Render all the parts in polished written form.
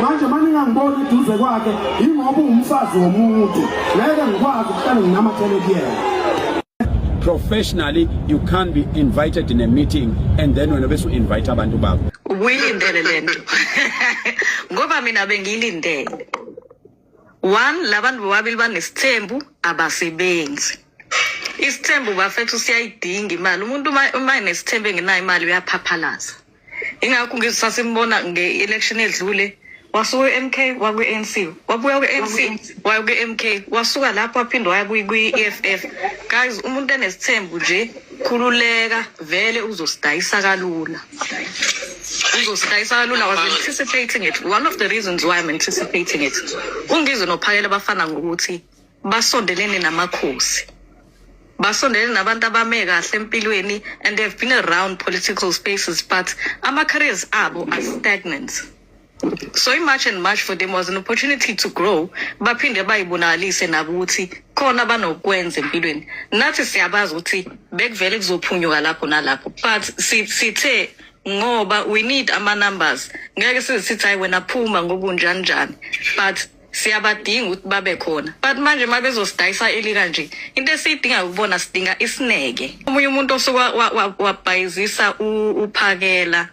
manje maningangiboni eduze kwakhe ingoba umfazi womuntu ngeke ngikwazi ukuhlala nginamathele kuyena. Professionally, you can't be invited in a meeting and then when you invite abantu bakho. Uyilindele lento. Ngoba mina bengilindele. One, labantu bobabili banesithembu abasebenzi. Isithembu bafethu siyayidinga imali. Umuntu uma enesithembu engenayo imali uyaphaphalaza. Ingakho ngisasimbona nge-election edlule wasuka MK wakwe-ANC wabuya kwe-ANC waya kwe-MK wasuka lapho waphinde waya kwi-EFF. Guys, umuntu enesithembu nje khululeka vele uzosidayisa kalula. I was anticipating it. One of the reasons why I'm anticipating it. Ungizwe nophakela bafana ngokuthi basondelene namakhosi. Basondelene nabantu abame kahle empilweni and they've been around political spaces but ama careers abo are stagnant. So March and March for them was an opportunity to grow. Baphinde bayibonakalise nabo ukuthi khona banokwenza empilweni. Nathi siyabazi ukuthi bekuvele kuzophunyuka lapho nalapho. But sithe ngoba we need ama numbers. Ngeke sithi hayi wena phuma ngobunjani njani. But siyabadinga ukuthi babe khona. But manje mabezosidayisa eli kanje into esiyidinga ukubona sidinga isineke. Omunye umuntu osuka wabhayizisa uphakela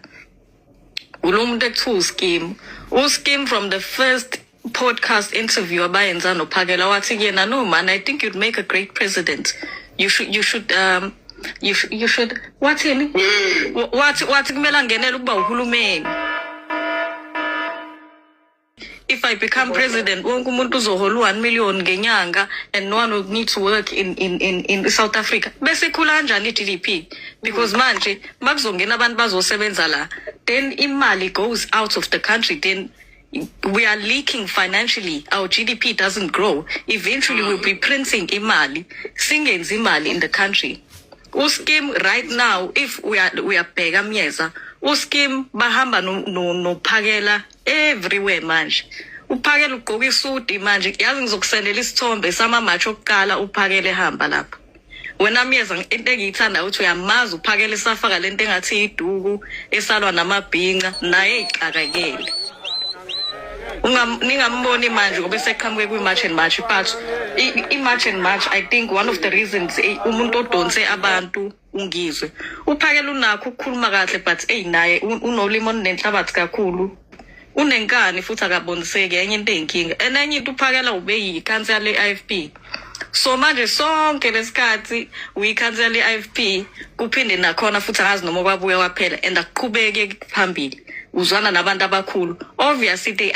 umuntu ekuthiwa uSkim from the first podcast interview abayenza nophakela wathi yena no man I think you'd make a great president. You should wathini wathi kumele angenele ukuba uhulumeni. If I become president, wonke umuntu uzohola 1 million ngenyanga and no one will need to work in South Africa. Bese khula kanjani i-GDP? Because manje makuzongena abantu bazosebenza la, then imali goes out of the country, then we are leaking financially. Our GDP doesn't grow. Eventually we'll be printing imali, singenzi imali in the country. Uskim right now, if we are bheka myeza, Uskim bahamba no phakela everywhere manje. Uphakela ugqoka isuti manje yazi ngizokusendela isithombe sama match okuqala uphakele ehamba lapho. Wena myeza into engiyithanda ukuthi uyamazi uphakela isafaka lento engathi iduku esalwa namabhinqa naye ixakakele. Ningamboni manje ngoba seqhamuke kwi-March and March but i-March and March I think one of the reasons umuntu odonse abantu ungizwe uphakela unakho ukukhuluma kahle but naye unolimo nenhlabathi kakhulu unenkani futhi akaboniseki enye into eyinkinga enye into uphakela ubeyikhansela le-IFP. So manje sonke lesikhathi uyikhansela le-IFP kuphinde nakhona futhi angazi noma kwabuya kwaphela and akuqhubeke phambili uzwana nabantu abakhulu obviously they